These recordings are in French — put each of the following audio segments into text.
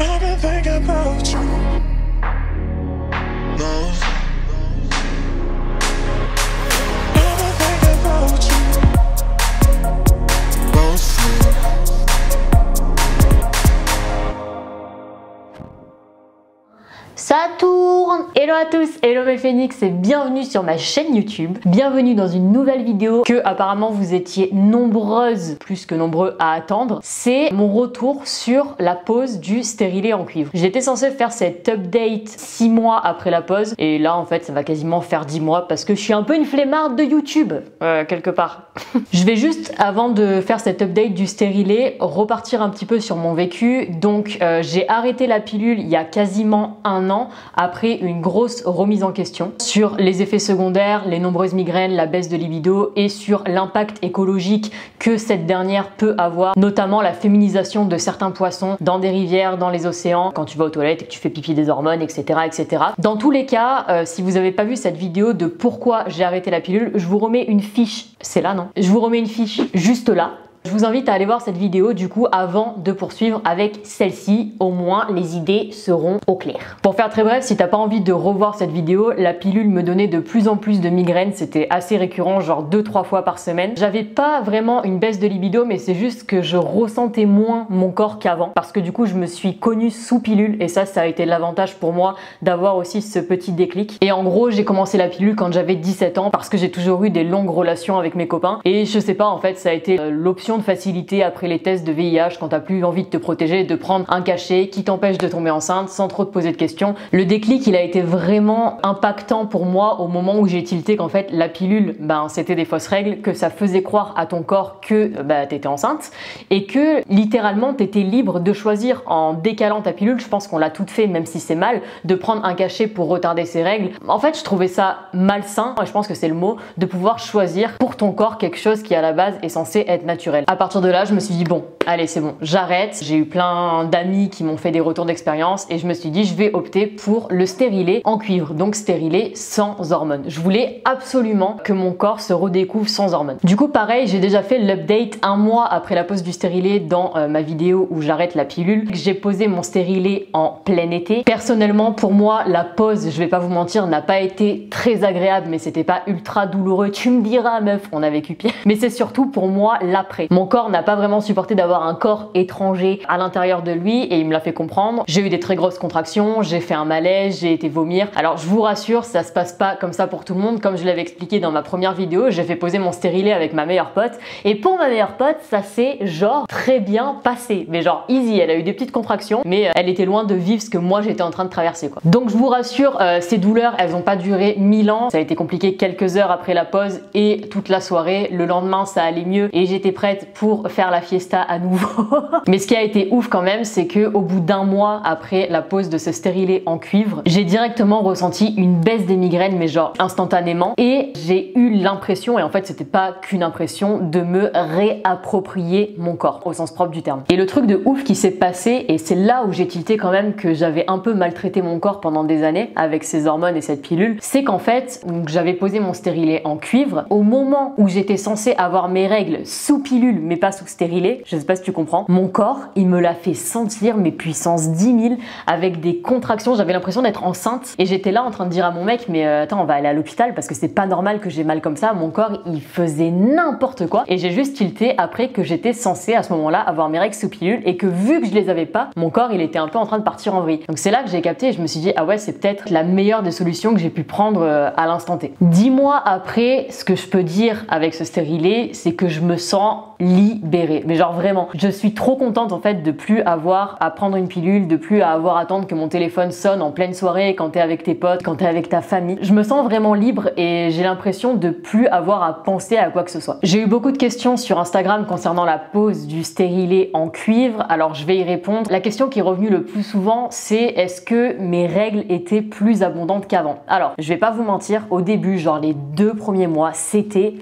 I've been thinking about you. No. I've been thinking about you. Mostly. Ça tourne! Hello à tous, hello mes phénix et bienvenue sur ma chaîne YouTube. Bienvenue dans une nouvelle vidéo que apparemment vous étiez nombreuses, plus que nombreux à attendre. C'est mon retour sur la pose du stérilet en cuivre. J'étais censée faire cette update 6 mois après la pose et là en fait ça va quasiment faire 10 mois parce que je suis un peu une flemmarde de YouTube, quelque part. Je vais juste, avant de faire cette update du stérilet, repartir un petit peu sur mon vécu. Donc j'ai arrêté la pilule il y a quasiment un an après une grosse remise en question sur les effets secondaires, les nombreuses migraines, la baisse de libido et sur l'impact écologique que cette dernière peut avoir, notamment la féminisation de certains poissons dans des rivières, dans les océans, quand tu vas aux toilettes et que tu fais pipi des hormones, etc. etc. Dans tous les cas, si vous n'avez pas vu cette vidéo de pourquoi j'ai arrêté la pilule, je vous remets une fiche, c'est là non? Je vous remets une fiche juste là. Je vous invite à aller voir cette vidéo du coup avant de poursuivre avec celle-ci, au moins les idées seront au clair. Pour faire très bref, si t'as pas envie de revoir cette vidéo, la pilule me donnait de plus en plus de migraines, c'était assez récurrent, genre 2-3 fois par semaine. J'avais pas vraiment une baisse de libido, mais c'est juste que je ressentais moins mon corps qu'avant, parce que du coup je me suis connue sous pilule et ça a été l'avantage pour moi d'avoir aussi ce petit déclic. Et en gros j'ai commencé la pilule quand j'avais 17 ans parce que j'ai toujours eu des longues relations avec mes copains et je sais pas, en fait ça a été l'option de facilité après les tests de VIH quand t'as plus envie de te protéger, de prendre un cachet qui t'empêche de tomber enceinte sans trop te poser de questions. Le déclic il a été vraiment impactant pour moi au moment où j'ai tilté qu'en fait la pilule c'était des fausses règles, que ça faisait croire à ton corps que t'étais enceinte et que littéralement t'étais libre de choisir en décalant ta pilule. Je pense qu'on l'a toutes fait même si c'est mal, de prendre un cachet pour retarder ses règles. En fait je trouvais ça malsain, je pense que c'est le mot, de pouvoir choisir pour ton corps quelque chose qui à la base est censé être naturel. À partir de là, je me suis dit bon, allez c'est bon, j'arrête. J'ai eu plein d'amis qui m'ont fait des retours d'expérience et je me suis dit je vais opter pour le stérilet en cuivre, donc stérilet sans hormones. Je voulais absolument que mon corps se redécouvre sans hormones. Du coup pareil, j'ai déjà fait l'update un mois après la pose du stérilet dans ma vidéo où j'arrête la pilule. J'ai posé mon stérilet en plein été. Personnellement pour moi la pose, je vais pas vous mentir, n'a pas été très agréable, mais c'était pas ultra douloureux. Tu me diras meuf, on a vécu pire. Mais c'est surtout pour moi l'après. Mon corps n'a pas vraiment supporté d'avoir un corps étranger à l'intérieur de lui et il me l'a fait comprendre. J'ai eu des très grosses contractions, j'ai fait un malaise, j'ai été vomir. Alors je vous rassure, ça se passe pas comme ça pour tout le monde. Comme je l'avais expliqué dans ma première vidéo, j'ai fait poser mon stérilet avec ma meilleure pote et pour ma meilleure pote, ça s'est genre très bien passé. Mais genre easy, elle a eu des petites contractions mais elle était loin de vivre ce que moi j'étais en train de traverser quoi. Donc je vous rassure, ces douleurs, elles ont pas duré 1000 ans. Ça a été compliqué quelques heures après la pause et toute la soirée. Le lendemain, ça allait mieux et j'étais prête pour faire la fiesta à nouveau. Mais ce qui a été ouf quand même, c'est que au bout d'un mois après la pose de ce stérilet en cuivre, j'ai directement ressenti une baisse des migraines, mais genre instantanément. Et j'ai eu l'impression, et en fait c'était pas qu'une impression, de me réapproprier mon corps au sens propre du terme. Et le truc de ouf qui s'est passé, et c'est là où j'ai tilté quand même que j'avais un peu maltraité mon corps pendant des années avec ces hormones et cette pilule, c'est qu'en fait, j'avais posé mon stérilet en cuivre. Au moment où j'étais censée avoir mes règles sous pilule, mais pas sous stérilet, je sais pas si tu comprends, mon corps il me l'a fait sentir mais puissance 10 000 avec des contractions. J'avais l'impression d'être enceinte et j'étais là en train de dire à mon mec mais attends, on va aller à l'hôpital parce que c'est pas normal que j'ai mal comme ça. Mon corps il faisait n'importe quoi et j'ai juste tilté après que j'étais censée à ce moment là avoir mes règles sous pilule et que vu que je les avais pas, mon corps il était un peu en train de partir en vrille. Donc c'est là que j'ai capté et je me suis dit ah ouais, c'est peut-être la meilleure des solutions que j'ai pu prendre à l'instant T. 10 mois après, ce que je peux dire avec ce stérilet, c'est que je me sens libérée. Mais genre vraiment, je suis trop contente en fait de plus avoir à prendre une pilule, de plus à avoir à attendre que mon téléphone sonne en pleine soirée quand t'es avec tes potes, quand t'es avec ta famille. Je me sens vraiment libre et j'ai l'impression de plus avoir à penser à quoi que ce soit. J'ai eu beaucoup de questions sur Instagram concernant la pose du stérilet en cuivre, alors je vais y répondre. La question qui est revenue le plus souvent, c'est est-ce que mes règles étaient plus abondantes qu'avant? Alors, je vais pas vous mentir, au début, genre les 2 premiers mois, c'était...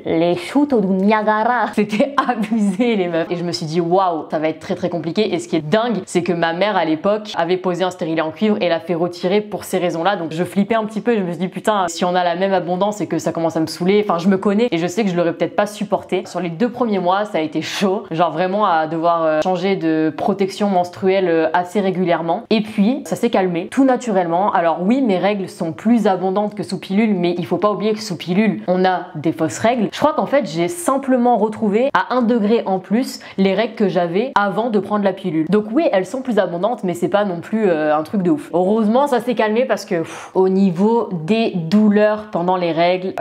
les chutes du Niagara. C'était abusé les meufs. Et je me suis dit waouh, ça va être très très compliqué. Et ce qui est dingue, c'est que ma mère à l'époque avait posé un stérilet en cuivre et l'a fait retirer pour ces raisons-là. Donc je flippais un petit peu. Je me suis dit putain, si on a la même abondance et que ça commence à me saouler, enfin je me connais et je sais que je l'aurais peut-être pas supporté. Sur les 2 premiers mois, ça a été chaud. Genre vraiment à devoir changer de protection menstruelle assez régulièrement. Et puis ça s'est calmé tout naturellement. Alors oui, mes règles sont plus abondantes que sous pilule, mais il faut pas oublier que sous pilule, on a des fausses règles. Je crois qu'en fait, j'ai simplement retrouvé à 1 degré en plus les règles que j'avais avant de prendre la pilule. Donc oui, elles sont plus abondantes, mais c'est pas non plus un truc de ouf. Heureusement, ça s'est calmé parce que au niveau des douleurs pendant les règles,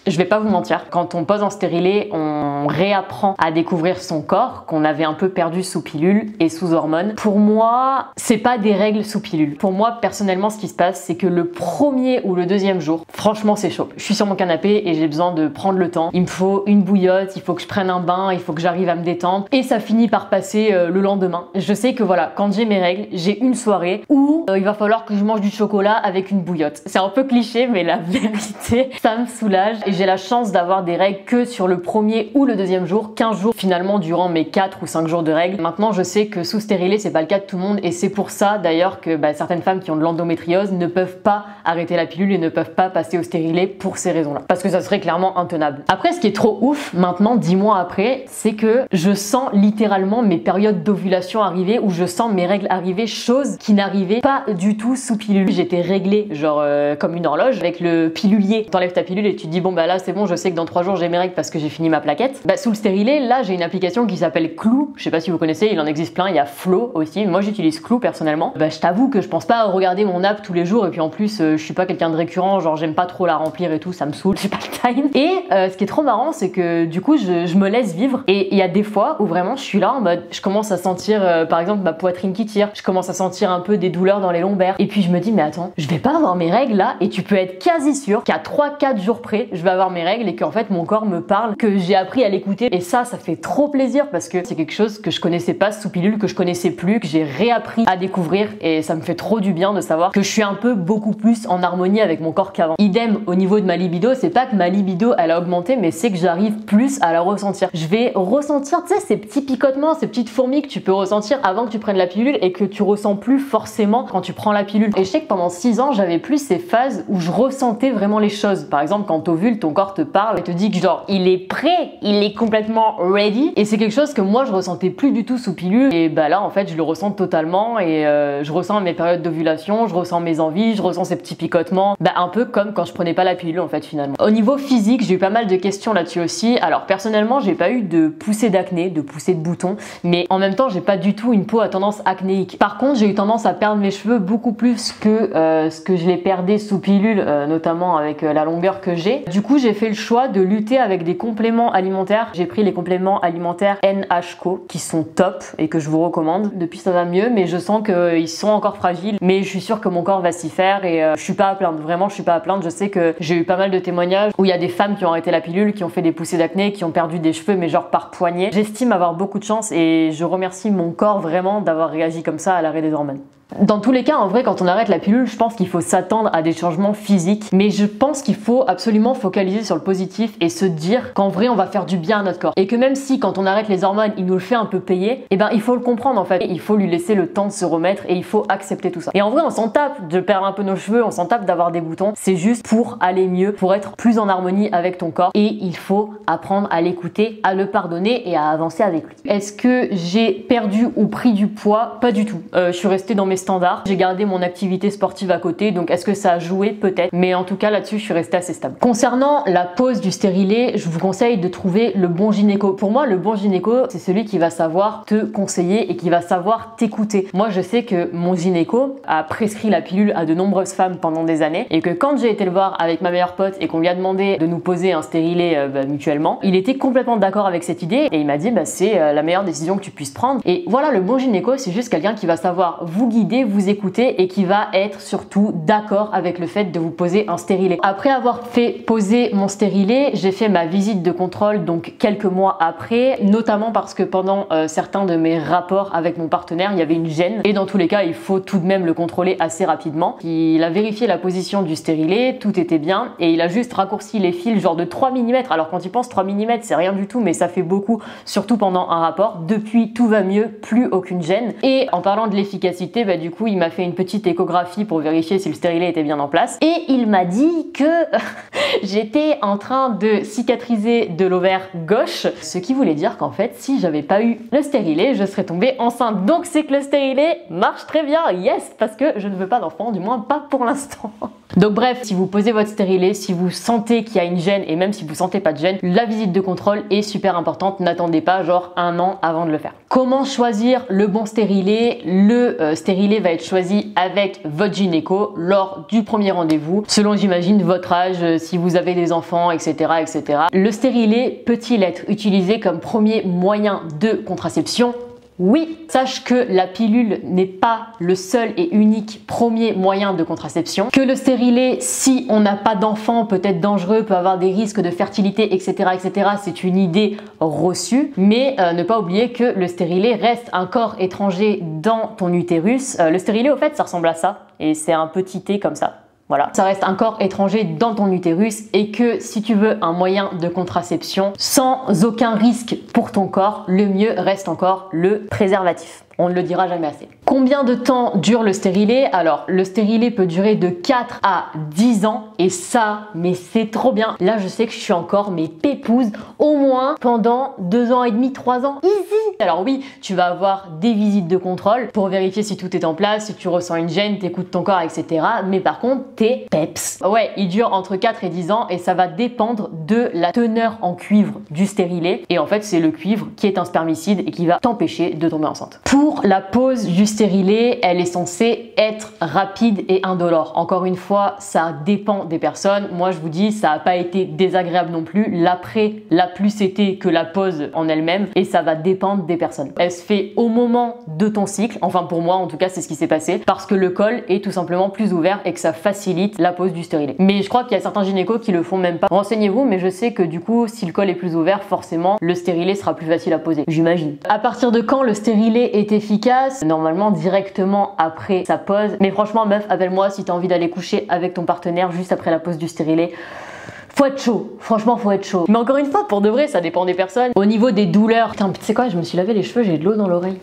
je vais pas vous mentir, quand on pose en stérilet, on réapprend à découvrir son corps qu'on avait un peu perdu sous pilule et sous hormones. Pour moi, c'est pas des règles sous pilule. Pour moi, personnellement, ce qui se passe, c'est que le 1er ou le 2e jour, franchement, c'est chaud. Je suis sur mon canapé et j'ai besoin de prendre le temps. Il me faut une bouillotte, il faut que je prenne un bain, il faut que j'arrive à me détendre et ça finit par passer le lendemain. Je sais que voilà, quand j'ai mes règles, j'ai une soirée où il va falloir que je mange du chocolat avec une bouillotte. C'est un peu cliché, mais la vérité, ça me soulage et j'ai la chance d'avoir des règles que sur le 1er ou le 2e jour, 15 jours finalement durant mes 4 ou 5 jours de règles. Maintenant, je sais que sous stérilet, c'est pas le cas de tout le monde et c'est pour ça d'ailleurs que certaines femmes qui ont de l'endométriose ne peuvent pas arrêter la pilule et ne peuvent pas passer au stérilet pour ces raisons-là. Parce que ça serait clairement intenable. Après, ce qui est trop ouf, maintenant, 10 mois après, c'est que je sens littéralement mes périodes d'ovulation arriver où je sens mes règles arriver, chose qui n'arrivait pas du tout sous pilule. J'étais réglée, genre comme une horloge, avec le pilulier. T'enlèves ta pilule et tu te dis bon bah là c'est bon, je sais que dans 3 jours j'ai mes règles parce que j'ai fini ma plaquette. Sous le stérilet, là j'ai une application qui s'appelle Clou. Je sais pas si vous connaissez, il en existe plein, il y a Flow aussi. Moi j'utilise Clou personnellement. Je t'avoue que je pense pas regarder mon app tous les jours et puis en plus je suis pas quelqu'un de récurrent, genre j'aime pas trop la remplir et tout, ça me saoule, j'ai pas le time. Et ce qui est trop marrant, c'est que du coup je me laisse vivre et il y a des fois où vraiment je suis là en mode je commence à sentir par exemple ma poitrine qui tire, je commence à sentir un peu des douleurs dans les lombaires et puis je me dis mais attends, je vais pas avoir mes règles là et tu peux être quasi sûr qu'à 3-4 jours près je vais avoir mes règles et qu'en fait mon corps me parle, que j'ai appris à l'écouter et ça fait trop plaisir parce que c'est quelque chose que je connaissais pas sous pilule, que je connaissais plus, que j'ai réappris à découvrir et ça me fait trop du bien de savoir que je suis un peu beaucoup plus en harmonie avec mon corps qu'avant. Idem au niveau de ma libido, c'est pas que ma libido elle a augmenté mais c'est que j'arrive plus à la ressentir. Je vais ressentir tu sais ces petits picotements, ces petites fourmis que tu peux ressentir avant que tu prennes la pilule et que tu ressens plus forcément quand tu prends la pilule. Et je sais que pendant 6 ans j'avais plus ces phases où je ressentais vraiment les choses. Par exemple quand t'ovules, ton corps te parle et te dit que genre il est prêt, il est complètement ready et c'est quelque chose que moi je ressentais plus du tout sous pilule et là en fait je le ressens totalement et je ressens mes périodes d'ovulation, je ressens mes envies, je ressens ces petits picotements, un peu comme quand je prenais pas la pilule en fait finalement. Au niveau physique, j'ai eu pas mal de questions là-dessus aussi. Alors personnellement, j'ai pas eu de poussée d'acné, de poussée de boutons, mais en même temps, j'ai pas du tout une peau à tendance acnéique. Par contre, j'ai eu tendance à perdre mes cheveux beaucoup plus que ce que je les perdais sous pilule, notamment avec la longueur que j'ai. Du coup, j'ai fait le choix de lutter avec des compléments alimentaires. J'ai pris les compléments alimentaires NHCO qui sont top et que je vous recommande. Depuis, ça va mieux, mais je sens qu'ils sont encore fragiles, mais je suis sûre que mon corps va s'y faire et je suis pas à plaindre. Vraiment, je suis pas à plaindre. Je sais que j'ai eu pas mal de témoignages où il y a des femmes qui ont arrêté la pilule, qui ont fait des poussées d'acné, qui ont perdu des cheveux, mais genre par poignée. J'estime avoir beaucoup de chance et je remercie mon corps vraiment d'avoir réagi comme ça à l'arrêt des hormones. Dans tous les cas, en vrai, quand on arrête la pilule, je pense qu'il faut s'attendre à des changements physiques, mais je pense qu'il faut absolument focaliser sur le positif et se dire qu'en vrai, on va faire du bien à notre corps. Et que même si, quand on arrête les hormones, il nous le fait un peu payer, il faut le comprendre en fait. Il faut lui laisser le temps de se remettre et il faut accepter tout ça. Et en vrai, on s'en tape de perdre un peu nos cheveux, on s'en tape d'avoir des boutons. C'est juste pour aller mieux, pour être plus en harmonie avec ton corps. Et il faut apprendre à l'écouter, à le pardonner et à avancer avec lui. Est-ce que j'ai perdu ou pris du poids? Pas du tout. Je suis restée dans mes standards. J'ai gardé mon activité sportive à côté, donc est-ce que ça a joué? Peut-être, mais en tout cas là-dessus je suis restée assez stable. Concernant la pose du stérilet, je vous conseille de trouver le bon gynéco. Pour moi, le bon gynéco, c'est celui qui va savoir te conseiller et qui va savoir t'écouter. Moi, je sais que mon gynéco a prescrit la pilule à de nombreuses femmes pendant des années et que quand j'ai été le voir avec ma meilleure pote et qu'on lui a demandé de nous poser un stérilet mutuellement, il était complètement d'accord avec cette idée et il m'a dit c'est la meilleure décision que tu puisses prendre. Et voilà, le bon gynéco, c'est juste quelqu'un qui va savoir vous guider guider, vous écouter et qui va être surtout d'accord avec le fait de vous poser un stérilet. Après avoir fait poser mon stérilet, j'ai fait ma visite de contrôle donc quelques mois après, notamment parce que pendant certains de mes rapports avec mon partenaire, il y avait une gêne et dans tous les cas, il faut tout de même le contrôler assez rapidement. Il a vérifié la position du stérilet, tout était bien et il a juste raccourci les fils genre de 3 mm. Alors quand il pense 3 mm, c'est rien du tout, mais ça fait beaucoup, surtout pendant un rapport. Depuis, tout va mieux, plus aucune gêne. Et en parlant de l'efficacité, bah, du coup, il m'a fait une petite échographie pour vérifier si le stérilet était bien en place. Et il m'a dit que j'étais en train de cicatriser de l'ovaire gauche, ce qui voulait dire qu'en fait, si j'avais pas eu le stérilet, je serais tombée enceinte. Donc c'est que le stérilet marche très bien, yes, parce que je ne veux pas d'enfant, du moins pas pour l'instant. Donc bref, si vous posez votre stérilet, si vous sentez qu'il y a une gêne et même si vous sentez pas de gêne, la visite de contrôle est super importante. N'attendez pas genre 1 an avant de le faire. Comment choisir le bon stérilet? Le stérilet va être choisi avec votre gynéco lors du premier rendez-vous, selon j'imagine votre âge, si vous avez des enfants, etc., etc. Le stérilet peut-il être utilisé comme premier moyen de contraception? Oui, sache que la pilule n'est pas le seul et unique premier moyen de contraception, que le stérilet, si on n'a pas d'enfant, peut être dangereux, peut avoir des risques de fertilité, etc., etc. C'est une idée reçue, mais ne pas oublier que le stérilet reste un corps étranger dans ton utérus. Le stérilet, au fait, ça ressemble à ça, et c'est un petit T comme ça. Voilà, ça reste un corps étranger dans ton utérus et que si tu veux un moyen de contraception sans aucun risque pour ton corps, le mieux reste encore le préservatif. On ne le dira jamais assez. Combien de temps dure le stérilet? Alors, le stérilet peut durer de 4 à 10 ans et ça, mais c'est trop bien. Là, je sais que je suis encore mes pépouses au moins pendant 2 ans et demi, 3 ans. Easy! Alors oui, tu vas avoir des visites de contrôle pour vérifier si tout est en place, si tu ressens une gêne, t'écoutes ton corps, etc. Mais par contre, t'es peps. Ouais, il dure entre 4 et 10 ans et ça va dépendre de la teneur en cuivre du stérilet. Et en fait, c'est le cuivre qui est un spermicide et qui va t'empêcher de tomber enceinte. Pour la pose du stérilet, elle est censée être rapide et indolore. Encore une fois, ça dépend des personnes. Moi, je vous dis, ça n'a pas été désagréable non plus. L'après l'a plus été que la pose en elle-même et ça va dépendre des personnes. Elle se fait au moment de ton cycle. Enfin, pour moi, en tout cas, c'est ce qui s'est passé parce que le col est tout simplement plus ouvert et que ça facilite la pose du stérilet. Mais je crois qu'il y a certains gynécos qui le font même pas. Renseignez-vous, mais je sais que du coup, si le col est plus ouvert, forcément, le stérilet sera plus facile à poser. J'imagine. À partir de quand le stérilet est efficace? Normalement directement après sa pose. Mais franchement meuf, appelle-moi si t'as envie d'aller coucher avec ton partenaire juste après la pose du stérilet. Faut être chaud, franchement faut être chaud. Mais encore une fois, pour de vrai, ça dépend des personnes. Au niveau des douleurs, putain, tu sais quoi, je me suis lavé les cheveux, j'ai de l'eau dans l'oreille.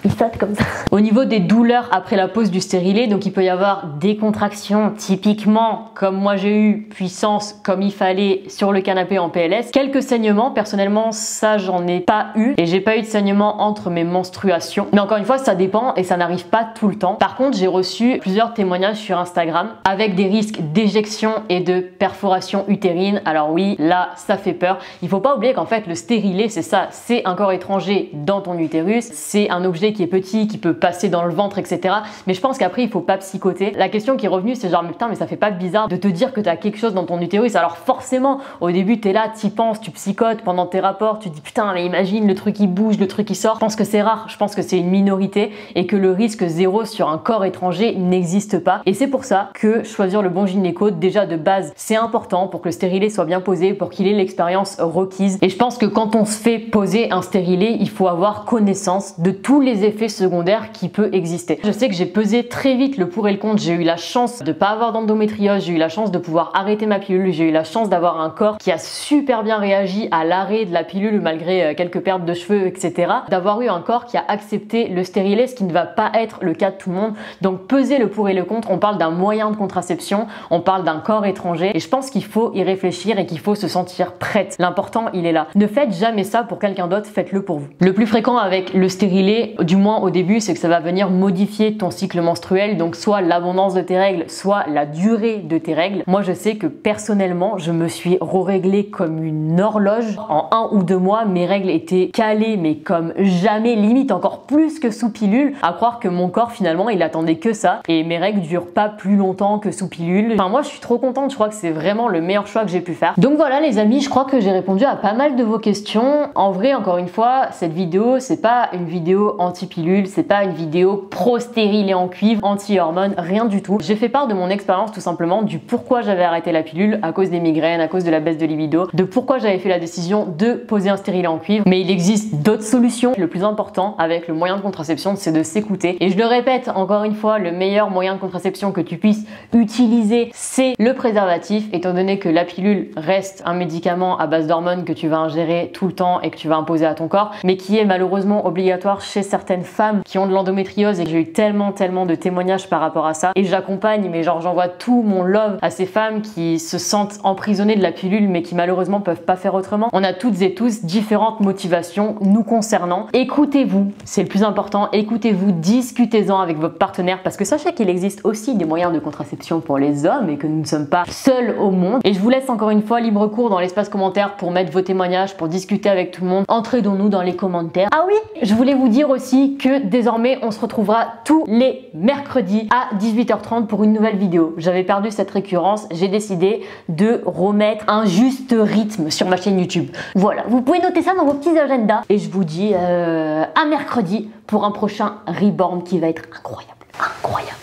Il saute comme ça. Au niveau des douleurs après la pose du stérilet, donc il peut y avoir des contractions typiquement comme moi j'ai eu, puissance comme il fallait sur le canapé en PLS. Quelques saignements, personnellement ça j'en ai pas eu et j'ai pas eu de saignements entre mes menstruations. Mais encore une fois ça dépend et ça n'arrive pas tout le temps. Par contre j'ai reçu plusieurs témoignages sur Instagram avec des risques d'éjection et de perforation utérine. Alors oui, là ça fait peur. Il faut pas oublier qu'en fait le stérilet c'est ça, c'est un corps étranger dans ton utérus, c'est un objet qui est petit, qui peut passer dans le ventre, etc. Mais je pense qu'après, il faut pas psychoter. La question qui est revenue, c'est genre, mais putain, mais ça fait pas bizarre de te dire que tu as quelque chose dans ton utérus. Alors forcément, au début, tu es là, tu penses, tu psychotes pendant tes rapports, tu te dis putain, mais imagine, le truc il bouge, le truc il sort. Je pense que c'est rare, je pense que c'est une minorité et que le risque zéro sur un corps étranger n'existe pas. Et c'est pour ça que choisir le bon gynéco, déjà de base, c'est important pour que le stérilet soit bien posé, pour qu'il ait l'expérience requise. Et je pense que quand on se fait poser un stérilet, il faut avoir connaissance de tous les effets secondaires qui peut exister. Je sais que j'ai pesé très vite le pour et le contre. J'ai eu la chance de pas avoir d'endométriose, j'ai eu la chance de pouvoir arrêter ma pilule, j'ai eu la chance d'avoir un corps qui a super bien réagi à l'arrêt de la pilule malgré quelques pertes de cheveux, etc. D'avoir eu un corps qui a accepté le stérilet, ce qui ne va pas être le cas de tout le monde. Donc peser le pour et le contre, on parle d'un moyen de contraception, on parle d'un corps étranger et je pense qu'il faut y réfléchir et qu'il faut se sentir prête. L'important, il est là. Ne faites jamais ça pour quelqu'un d'autre, faites-le pour vous. Le plus fréquent avec le stérilet, du moins au début, c'est que ça va venir modifier ton cycle menstruel, donc soit l'abondance de tes règles, soit la durée de tes règles. Moi, je sais que personnellement, je me suis re-réglée comme une horloge. En 1 ou 2 mois, mes règles étaient calées, mais comme jamais, limite encore plus que sous pilule, à croire que mon corps, finalement, il attendait que ça, et mes règles durent pas plus longtemps que sous pilule. Enfin, moi, je suis trop contente, je crois que c'est vraiment le meilleur choix que j'ai pu faire. Donc voilà, les amis, je crois que j'ai répondu à pas mal de vos questions. En vrai, encore une fois, cette vidéo, c'est pas une vidéo anti-pilule, pilule, c'est pas une vidéo pro-stérile et en cuivre, anti-hormones, rien du tout. J'ai fait part de mon expérience tout simplement, du pourquoi j'avais arrêté la pilule à cause des migraines, à cause de la baisse de libido, de pourquoi j'avais fait la décision de poser un stérilet en cuivre. Mais il existe d'autres solutions. Le plus important avec le moyen de contraception, c'est de s'écouter. Et je le répète encore une fois, le meilleur moyen de contraception que tu puisses utiliser, c'est le préservatif, étant donné que la pilule reste un médicament à base d'hormones que tu vas ingérer tout le temps et que tu vas imposer à ton corps, mais qui est malheureusement obligatoire chez certaines femmes qui ont de l'endométriose. Et j'ai eu tellement de témoignages par rapport à ça. Et j'accompagne, mais genre j'envoie tout mon love à ces femmes qui se sentent emprisonnées de la pilule, mais qui malheureusement peuvent pas faire autrement. On a toutes et tous différentes motivations nous concernant. Écoutez-vous, c'est le plus important. Écoutez-vous, discutez-en avec votre partenaire, parce que sachez qu'il existe aussi des moyens de contraception pour les hommes et que nous ne sommes pas seuls au monde. Et je vous laisse encore une fois libre cours dans l'espace commentaire pour mettre vos témoignages, pour discuter avec tout le monde. Entraidons-nous dans les commentaires. Ah oui, je voulais vous dire aussi que désormais on se retrouvera tous les mercredis à 18h30 pour une nouvelle vidéo. J'avais perdu cette récurrence, j'ai décidé de remettre un juste rythme sur ma chaîne YouTube. Voilà, vous pouvez noter ça dans vos petits agendas et je vous dis à mercredi pour un prochain Reborn qui va être incroyable. Incroyable.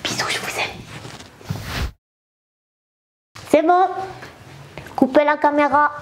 Bisous, je vous aime. C'est bon. Coupez la caméra.